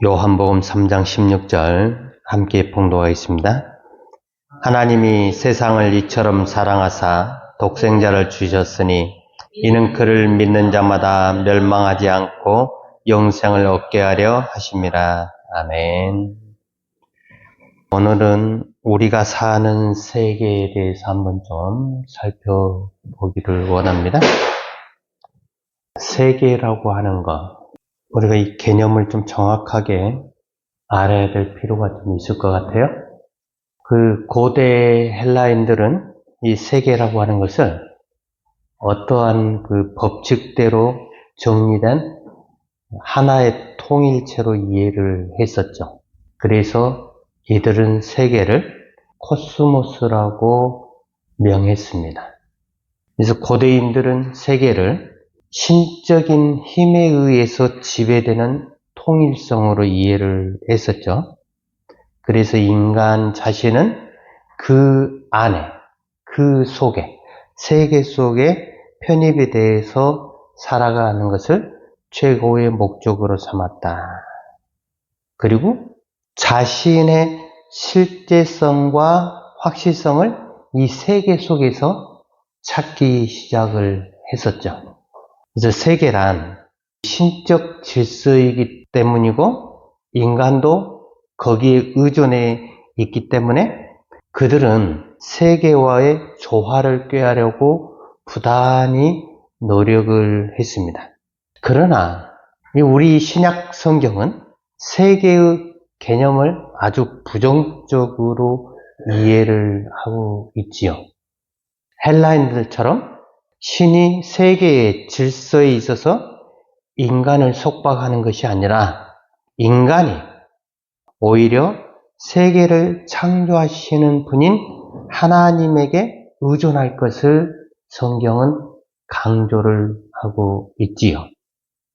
요한복음 3장 16절 함께 봉독하겠습니다. 하나님이 세상을 이처럼 사랑하사 독생자를 주셨으니 이는 그를 믿는 자마다 멸망하지 않고 영생을 얻게 하려 하심이라. 아멘. 오늘은 우리가 사는 세계에 대해서 한번 좀 살펴보기를 원합니다. 세계라고 하는 것, 우리가 이 개념을 좀 정확하게 알아야 될 필요가 좀 있을 것 같아요. 그 고대 헬라인들은 이 세계라고 하는 것을 어떠한 그 법칙대로 정리된 하나의 통일체로 이해를 했었죠. 그래서 이들은 세계를 코스모스라고 명했습니다. 그래서 고대인들은 세계를 신적인 힘에 의해서 지배되는 통일성으로 이해를 했었죠. 그래서 인간 자신은 그 안에, 그 속에, 세계 속에 편입이 돼서 살아가는 것을 최고의 목적으로 삼았다. 그리고 자신의 실제성과 확실성을 이 세계 속에서 찾기 시작을 했었죠. 그래서 세계란 신적 질서이기 때문이고 인간도 거기에 의존해 있기 때문에 그들은 세계와의 조화를 꾀하려고 부단히 노력을 했습니다. 그러나 우리 신약 성경은 세계의 개념을 아주 부정적으로 이해를 하고 있지요. 헬라인들처럼 신이 세계의 질서에 있어서 인간을 속박하는 것이 아니라 인간이 오히려 세계를 창조하시는 분인 하나님에게 의존할 것을 성경은 강조를 하고 있지요.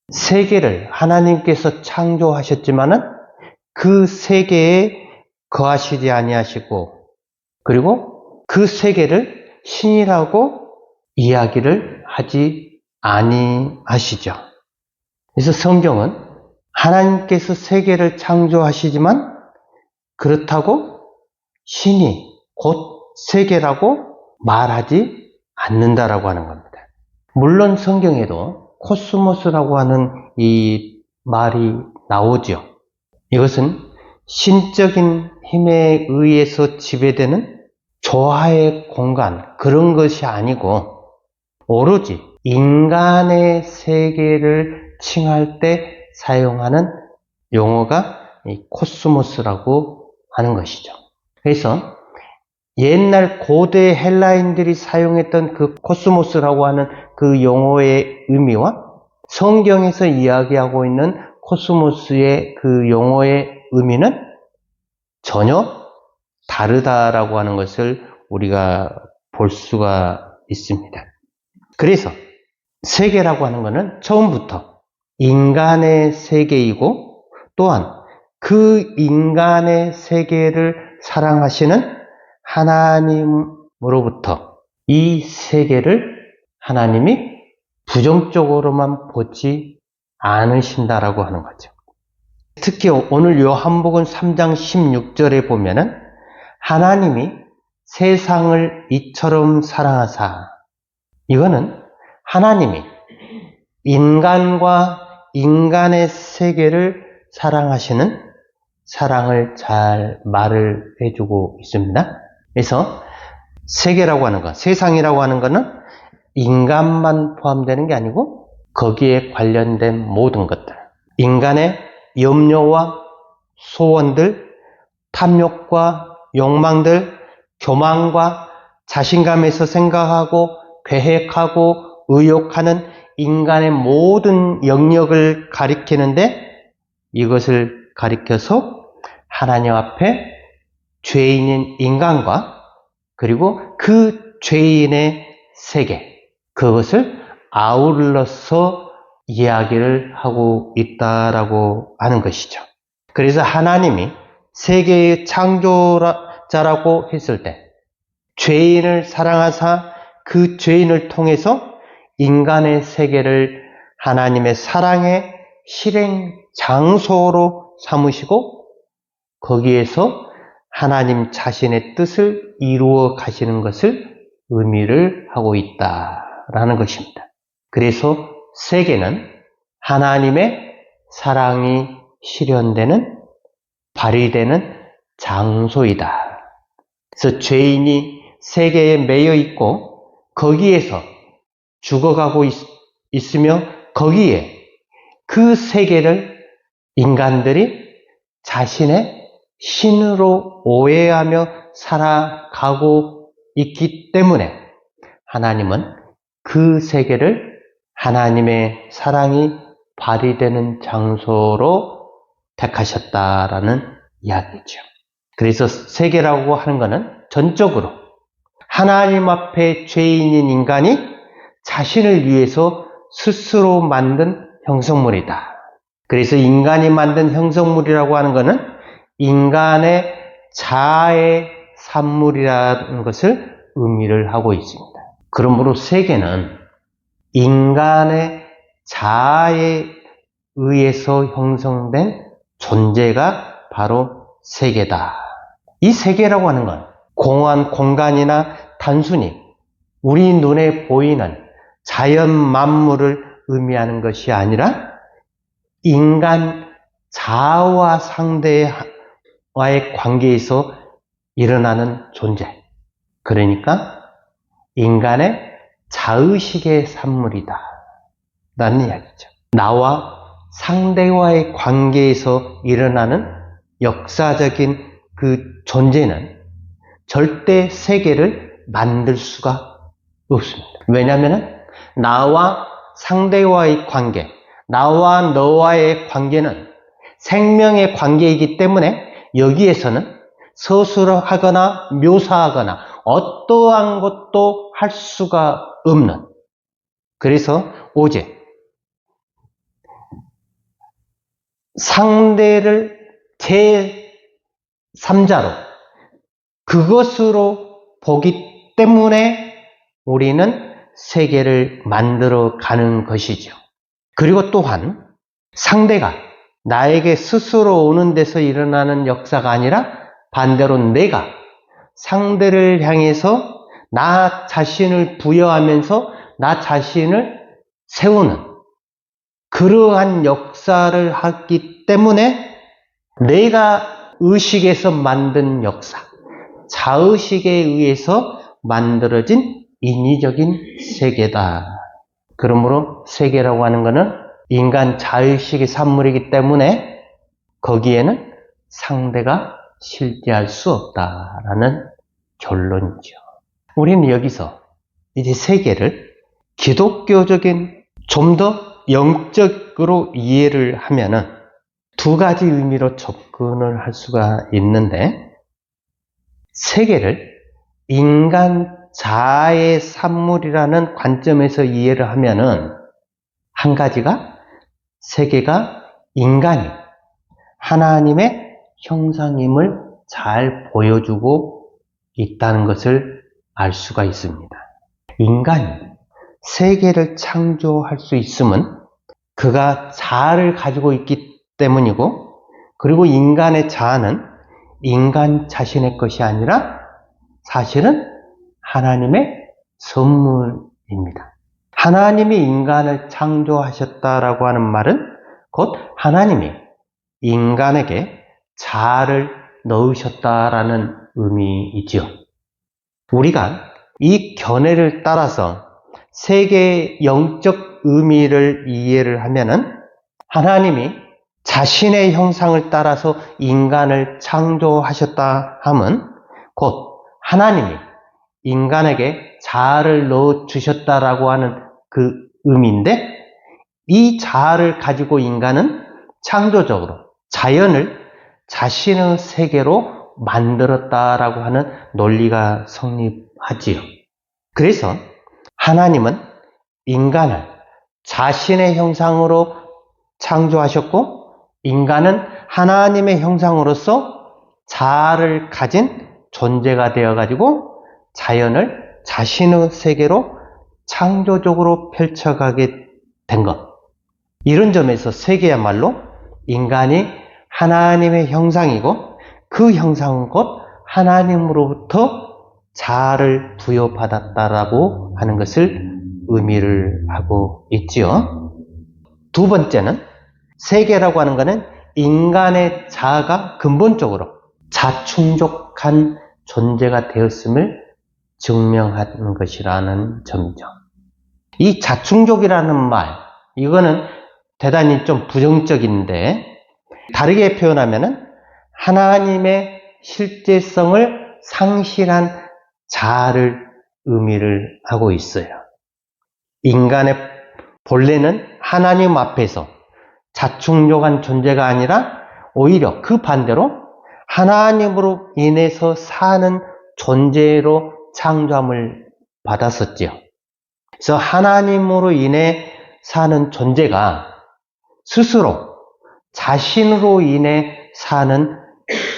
세계를 하나님께서 창조하셨지만은 그 세계에 거하시지 아니하시고 그리고 그 세계를 신이라고 이야기를 하지 아니하시죠. 그래서 성경은 하나님께서 세계를 창조하시지만 그렇다고 신이 곧 세계라고 말하지 않는다라고 하는 겁니다. 물론 성경에도 코스모스라고 하는 이 말이 나오죠. 이것은 신적인 힘에 의해서 지배되는 조화의 공간, 그런 것이 아니고 오로지 인간의 세계를 칭할 때 사용하는 용어가 이 코스모스라고 하는 것이죠. 그래서 옛날 고대 헬라인들이 사용했던 그 코스모스라고 하는 그 용어의 의미와 성경에서 이야기하고 있는 코스모스의 그 용어의 의미는 전혀 다르다라고 하는 것을 우리가 볼 수가 있습니다. 그래서 세계라고 하는 것은 처음부터 인간의 세계이고 또한 그 인간의 세계를 사랑하시는 하나님으로부터 이 세계를 하나님이 부정적으로만 보지 않으신다라고 하는 거죠. 특히 오늘 요한복음 3장 16절에 보면은 하나님이 세상을 이처럼 사랑하사, 이거는 하나님이 인간과 인간의 세계를 사랑하시는 사랑을 잘 말을 해주고 있습니다. 그래서 세계라고 하는 것, 세상이라고 하는 것은 인간만 포함되는 게 아니고 거기에 관련된 모든 것들, 인간의 염려와 소원들, 탐욕과 욕망들, 교만과 자신감에서 생각하고 계획하고 의욕하는 인간의 모든 영역을 가리키는데 이것을 가리켜서 하나님 앞에 죄인인 인간과 그리고 그 죄인의 세계, 그것을 아울러서 이야기를 하고 있다라고 하는 것이죠. 그래서 하나님이 세계의 창조자라고 했을 때 죄인을 사랑하사 그 죄인을 통해서 인간의 세계를 하나님의 사랑의 실행 장소로 삼으시고 거기에서 하나님 자신의 뜻을 이루어 가시는 것을 의미를 하고 있다라는 것입니다. 그래서 세계는 하나님의 사랑이 실현되는, 발휘되는 장소이다. 그래서 죄인이 세계에 매여 있고 거기에서 죽어가고 있으며 거기에 그 세계를 인간들이 자신의 신으로 오해하며 살아가고 있기 때문에 하나님은 그 세계를 하나님의 사랑이 발휘되는 장소로 택하셨다라는 이야기죠. 그래서 세계라고 하는 것은 전적으로 하나님 앞에 죄인인 인간이 자신을 위해서 스스로 만든 형성물이다. 그래서 인간이 만든 형성물이라고 하는 것은 인간의 자아의 산물이라는 것을 의미를 하고 있습니다. 그러므로 세계는 인간의 자아에 의해서 형성된 존재가 바로 세계다. 이 세계라고 하는 건 공한 공간이나 단순히 우리 눈에 보이는 자연 만물을 의미하는 것이 아니라 인간 자아와 상대와의 관계에서 일어나는 존재. 그러니까 인간의 자의식의 산물이다 라는 이야기죠. 나와 상대와의 관계에서 일어나는 역사적인 그 존재는 절대 세계를 만들 수가 없습니다. 왜냐하면 나와 상대와의 관계, 나와 너와의 관계는 생명의 관계이기 때문에 여기에서는 서술하거나 묘사하거나 어떠한 것도 할 수가 없는, 그래서 오직 상대를 제3자로 그것으로 보기 때문에 우리는 세계를 만들어 가는 것이죠. 그리고 또한 상대가 나에게 스스로 오는 데서 일어나는 역사가 아니라 반대로 내가 상대를 향해서 나 자신을 부여하면서 나 자신을 세우는 그러한 역사를 하기 때문에 내가 의식에서 만든 역사, 자의식에 의해서 만들어진 인위적인 세계다. 그러므로 세계라고 하는 것은 인간 자의식의 산물이기 때문에 거기에는 상대가 실제할 수 없다라는 결론이죠. 우리는 여기서 이제 세계를 기독교적인 좀 더 영적으로 이해를 하면은 두 가지 의미로 접근을 할 수가 있는데, 세계를 인간 자아의 산물이라는 관점에서 이해를 하면은 한 가지가 세계가 인간이 하나님의 형상임을 잘 보여주고 있다는 것을 알 수가 있습니다. 인간이 세계를 창조할 수 있음은 그가 자아를 가지고 있기 때문이고, 그리고 인간의 자아는 인간 자신의 것이 아니라 사실은 하나님의 선물입니다. 하나님이 인간을 창조하셨다라고 하는 말은 곧 하나님이 인간에게 자아를 넣으셨다라는 의미이지요. 우리가 이 견해를 따라서 세계의 영적 의미를 이해를 하면은 하나님이 자신의 형상을 따라서 인간을 창조하셨다 함은 곧 하나님이 인간에게 자아를 넣어 주셨다라고 하는 그 의미인데, 이 자아를 가지고 인간은 창조적으로 자연을 자신의 세계로 만들었다라고 하는 논리가 성립하지요. 그래서 하나님은 인간을 자신의 형상으로 창조하셨고, 인간은 하나님의 형상으로서 자아를 가진 존재가 되어가지고 자연을 자신의 세계로 창조적으로 펼쳐가게 된 것. 이런 점에서 세계야말로 인간이 하나님의 형상이고 그 형상은 곧 하나님으로부터 자아를 부여받았다라고 하는 것을 의미를 하고 있지요. 두 번째는 세계라고 하는 것은 인간의 자아가 근본적으로 자충족한 존재가 되었음을 증명하는 것이라는 점이죠. 이 자충족이라는 말, 이거는 대단히 좀 부정적인데 다르게 표현하면은 하나님의 실제성을 상실한 자아를 의미를 하고 있어요. 인간의 본래는 하나님 앞에서 자충족한 존재가 아니라 오히려 그 반대로 하나님으로 인해서 사는 존재로 창조함을 받았었지요. 그래서 하나님으로 인해 사는 존재가 스스로 자신으로 인해 사는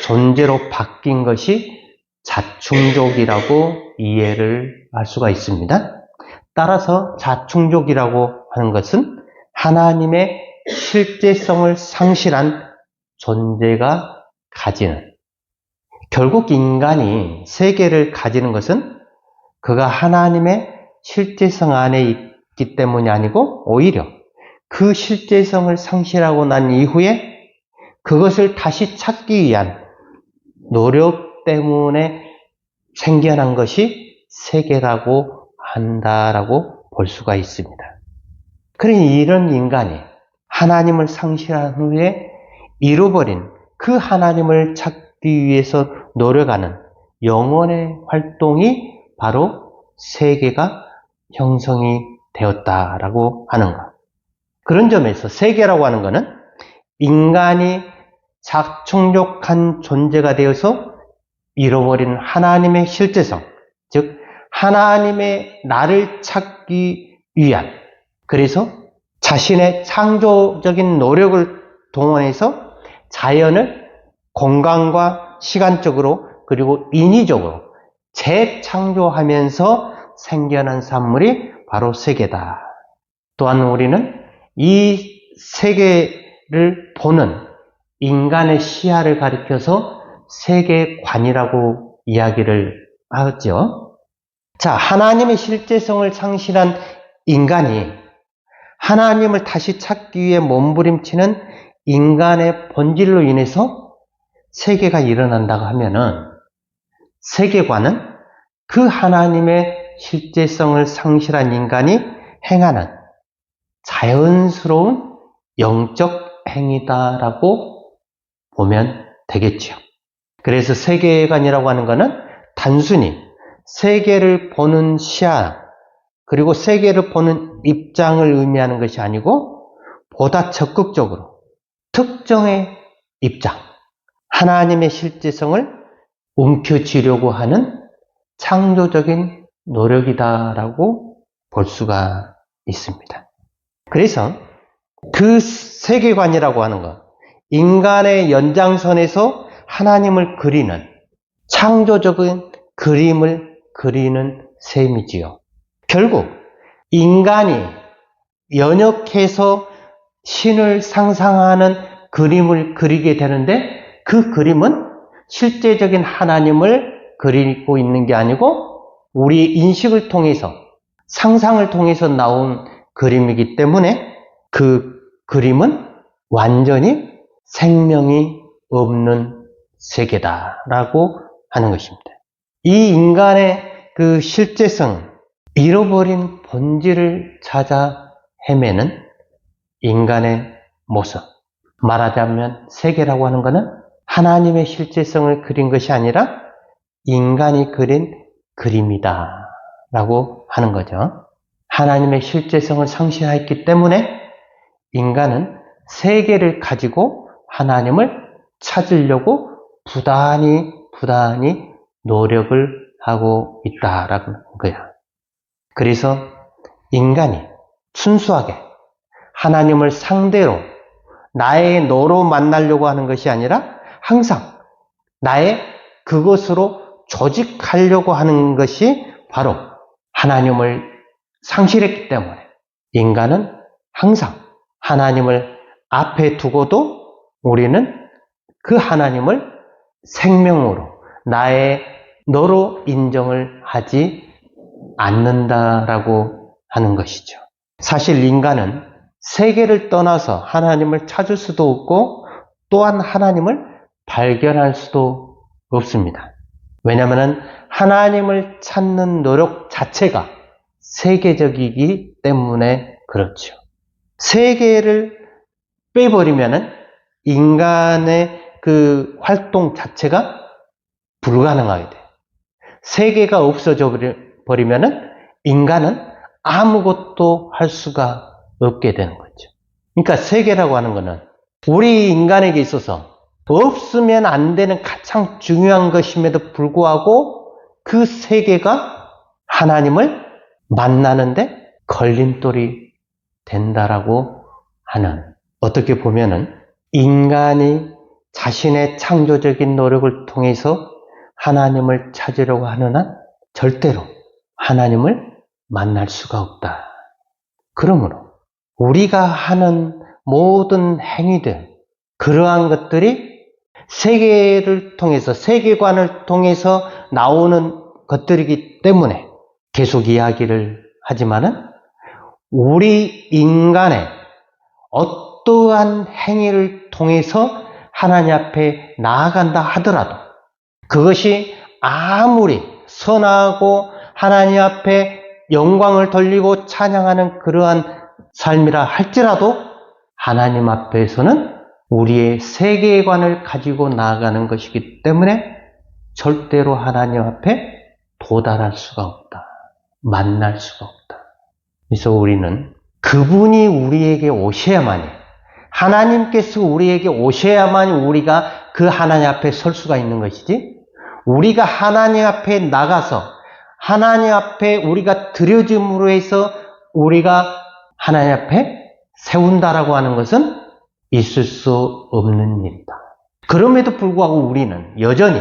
존재로 바뀐 것이 자충족이라고 이해를 할 수가 있습니다. 따라서 자충족이라고 하는 것은 하나님의 실제성을 상실한 존재가 가지는, 결국 인간이 세계를 가지는 것은 그가 하나님의 실제성 안에 있기 때문이 아니고 오히려 그 실제성을 상실하고 난 이후에 그것을 다시 찾기 위한 노력 때문에 생겨난 것이 세계라고 한다라고 볼 수가 있습니다. 그러니 이런 인간이 하나님을 상실한 후에 잃어버린 그 하나님을 찾기 위해서 노력하는 영혼의 활동이 바로 세계가 형성이 되었다라고 하는 것. 그런 점에서 세계라고 하는 것은 인간이 자충족한 존재가 되어서 잃어버린 하나님의 실제성, 즉 하나님의 나를 찾기 위한, 그래서 자신의 창조적인 노력을 동원해서 자연을 공간과 시간적으로 그리고 인위적으로 재창조하면서 생겨난 산물이 바로 세계다. 또한 우리는 이 세계를 보는 인간의 시야를 가리켜서 세계관이라고 이야기를 하죠. 자, 하나님의 실제성을 상실한 인간이 하나님을 다시 찾기 위해 몸부림치는 인간의 본질로 인해서 세계가 일어난다고 하면은 세계관은 그 하나님의 실제성을 상실한 인간이 행하는 자연스러운 영적 행위다라고 보면 되겠죠. 그래서 세계관이라고 하는 것은 단순히 세계를 보는 시야 그리고 세계를 보는 입장을 의미하는 것이 아니고 보다 적극적으로 특정의 입장, 하나님의 실제성을 움켜쥐려고 하는 창조적인 노력이다라고 볼 수가 있습니다. 그래서 그 세계관이라고 하는 것, 인간의 연장선에서 하나님을 그리는 창조적인 그림을 그리는 셈이지요. 결국 인간이 연역해서 신을 상상하는 그림을 그리게 되는데 그 그림은 실제적인 하나님을 그리고 있는 게 아니고 우리 인식을 통해서 상상을 통해서 나온 그림이기 때문에 그 그림은 완전히 생명이 없는 세계다라고 하는 것입니다. 이 인간의 그 실제성, 잃어버린 본질을 찾아 헤매는 인간의 모습. 말하자면 세계라고 하는 것은 하나님의 실제성을 그린 것이 아니라 인간이 그린 그림이다 라고 하는 거죠. 하나님의 실제성을 상실했기 때문에 인간은 세계를 가지고 하나님을 찾으려고 부단히 노력을 하고 있다라고 하는 거야. 그래서 인간이 순수하게 하나님을 상대로 나의 너로 만나려고 하는 것이 아니라 항상 나의 그것으로 조직하려고 하는 것이 바로 하나님을 상실했기 때문에 인간은 항상 하나님을 앞에 두고도 우리는 그 하나님을 생명으로 나의 너로 인정을 하지 않는다라고 하는 것이죠. 사실 인간은 세계를 떠나서 하나님을 찾을 수도 없고 또한 하나님을 발견할 수도 없습니다. 왜냐하면 하나님을 찾는 노력 자체가 세계적이기 때문에 그렇죠. 세계를 빼버리면 인간의 그 활동 자체가 불가능하게 돼요. 세계가 없어져 버리면 인간은 아무것도 할 수가 없게 되는 거죠. 그러니까 세계라고 하는 것은 우리 인간에게 있어서 없으면 안 되는 가장 중요한 것임에도 불구하고 그 세계가 하나님을 만나는데 걸림돌이 된다라고 하는, 어떻게 보면은 인간이 자신의 창조적인 노력을 통해서 하나님을 찾으려고 하는 한 절대로 하나님을 만날 수가 없다. 그러므로 우리가 하는 모든 행위들, 그러한 것들이 세계를 통해서, 세계관을 통해서 나오는 것들이기 때문에 계속 이야기를 하지만은 우리 인간의 어떠한 행위를 통해서 하나님 앞에 나아간다 하더라도 그것이 아무리 선하고 하나님 앞에 영광을 돌리고 찬양하는 그러한 삶이라 할지라도 하나님 앞에서는 우리의 세계관을 가지고 나아가는 것이기 때문에 절대로 하나님 앞에 도달할 수가 없다. 만날 수가 없다. 그래서 우리는 그분이 우리에게 오셔야만이, 하나님께서 우리에게 오셔야만 우리가 그 하나님 앞에 설 수가 있는 것이지, 우리가 하나님 앞에 나가서 하나님 앞에 우리가 드려짐으로 해서 우리가 하나님 앞에 세운다라고 하는 것은 있을 수 없는 일이다. 그럼에도 불구하고 우리는 여전히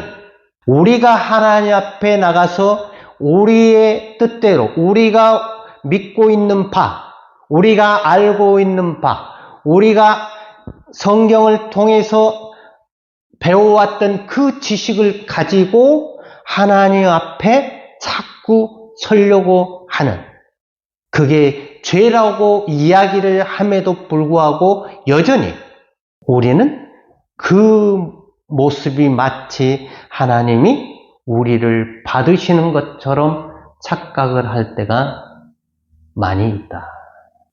우리가 하나님 앞에 나가서 우리의 뜻대로, 우리가 믿고 있는 바, 우리가 알고 있는 바, 우리가 성경을 통해서 배워왔던 그 지식을 가지고 하나님 앞에 자꾸 서려고 하는, 그게 죄라고 이야기를 함에도 불구하고 여전히 우리는 그 모습이 마치 하나님이 우리를 받으시는 것처럼 착각을 할 때가 많이 있다.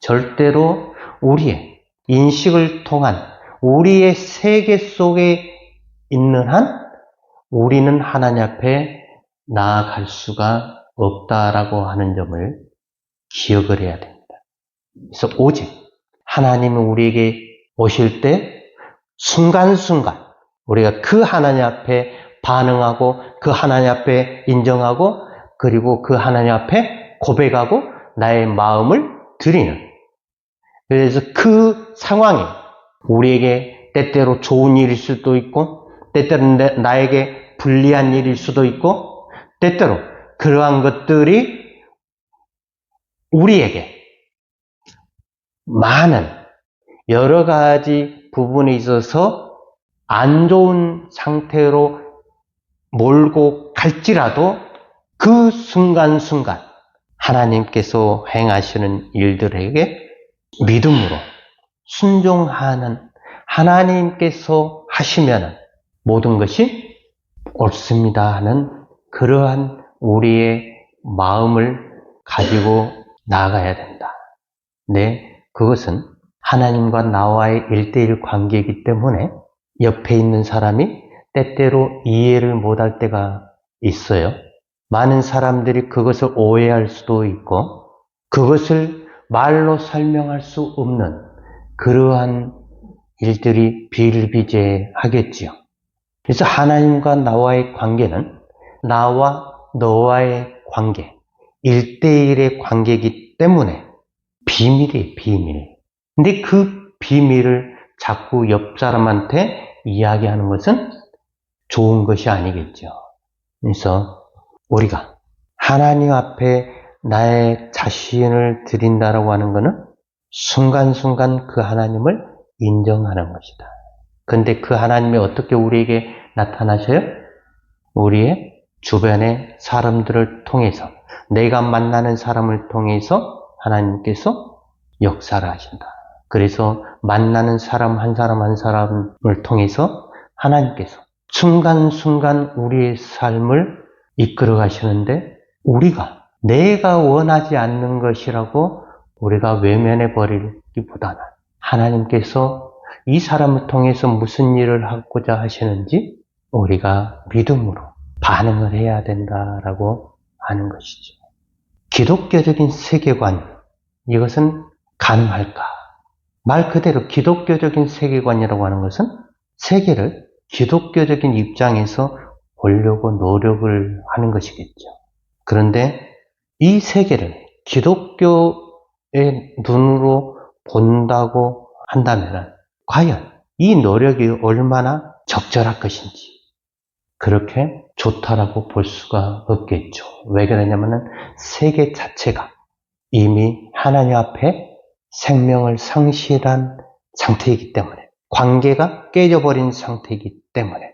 절대로 우리의 인식을 통한 우리의 세계 속에 있는 한 우리는 하나님 앞에 나아갈 수가 없다라고 하는 점을 기억을 해야 됩니다. 그래서 오직 하나님이 우리에게 오실 때 순간순간 우리가 그 하나님 앞에 반응하고 그 하나님 앞에 인정하고 그리고 그 하나님 앞에 고백하고 나의 마음을 드리는, 그래서 그 상황이 우리에게 때때로 좋은 일일 수도 있고 때때로 나에게 불리한 일일 수도 있고 때때로 그러한 것들이 우리에게 많은 여러 가지 부분에 있어서 안 좋은 상태로 몰고 갈지라도 그 순간순간 하나님께서 행하시는 일들에게 믿음으로 순종하는, 하나님께서 하시면 모든 것이 옳습니다 하는 그러한 우리의 마음을 가지고 나아가야 된다. 네, 그것은 하나님과 나와의 1:1 관계이기 때문에 옆에 있는 사람이 때때로 이해를 못할 때가 있어요. 많은 사람들이 그것을 오해할 수도 있고 그것을 말로 설명할 수 없는 그러한 일들이 비일비재하겠지요. 그래서 하나님과 나와의 관계는 나와 너와의 관계, 1:1의 관계이기 때문에 비밀이에요, 비밀. 근데 그 비밀을 자꾸 옆 사람한테 이야기하는 것은 좋은 것이 아니겠죠. 그래서 우리가 하나님 앞에 나의 자신을 드린다라고 하는 것은 순간순간 그 하나님을 인정하는 것이다. 근데 그 하나님이 어떻게 우리에게 나타나셔요? 우리의 주변의 사람들을 통해서, 내가 만나는 사람을 통해서 하나님께서 역사를 하신다. 그래서 만나는 사람 한 사람 한 사람을 통해서 하나님께서 순간순간 우리의 삶을 이끌어 가시는데, 우리가 내가 원하지 않는 것이라고 우리가 외면해 버리기보다는 하나님께서 이 사람을 통해서 무슨 일을 하고자 하시는지 우리가 믿음으로 반응을 해야 된다라고 하는 것이죠. 기독교적인 세계관, 이것은 가능할까? 말 그대로 기독교적인 세계관이라고 하는 것은 세계를 기독교적인 입장에서 보려고 노력을 하는 것이겠죠. 그런데 이 세계를 기독교의 눈으로 본다고 한다면 과연 이 노력이 얼마나 적절할 것인지 그렇게 좋다라고 볼 수가 없겠죠. 왜 그러냐면은 세계 자체가 이미 하나님 앞에 생명을 상실한 상태이기 때문에, 관계가 깨져버린 상태이기 때문에,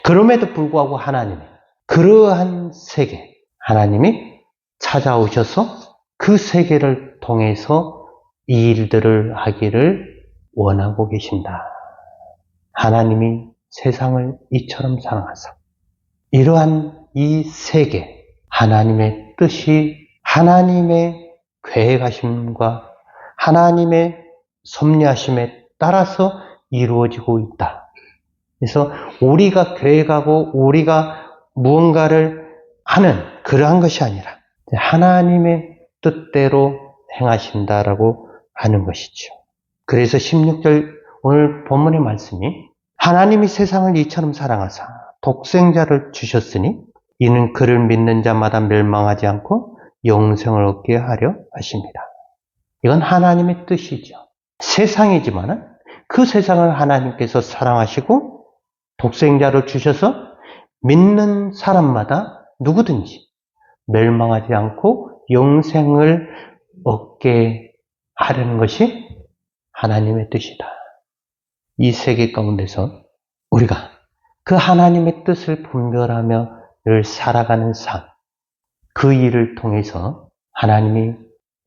그럼에도 불구하고 하나님이 그러한 세계, 하나님이 찾아오셔서 그 세계를 통해서 이 일들을 하기를 원하고 계신다. 하나님이 세상을 이처럼 사랑하사 이러한 이 세계, 하나님의 뜻이 하나님의 계획하심과 하나님의 섭리하심에 따라서 이루어지고 있다. 그래서 우리가 계획하고 우리가 무언가를 하는 그러한 것이 아니라 하나님의 뜻대로 행하신다라고 하는 것이죠. 그래서 16절 오늘 본문의 말씀이 하나님이 세상을 이처럼 사랑하사 독생자를 주셨으니 이는 그를 믿는 자마다 멸망하지 않고 영생을 얻게 하려 하십니다. 이건 하나님의 뜻이죠. 세상이지만은 그 세상을 하나님께서 사랑하시고 독생자를 주셔서 믿는 사람마다 누구든지 멸망하지 않고 영생을 얻게 하려는 것이 하나님의 뜻이다. 이 세계 가운데서 우리가 그 하나님의 뜻을 분별하며 늘 살아가는 삶, 그 일을 통해서 하나님이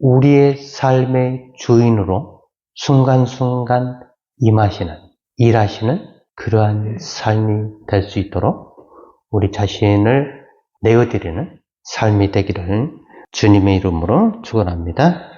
우리의 삶의 주인으로 순간순간 임하시는, 일하시는 그러한 삶이 될 수 있도록 우리 자신을 내어드리는 삶이 되기를 주님의 이름으로 축원합니다.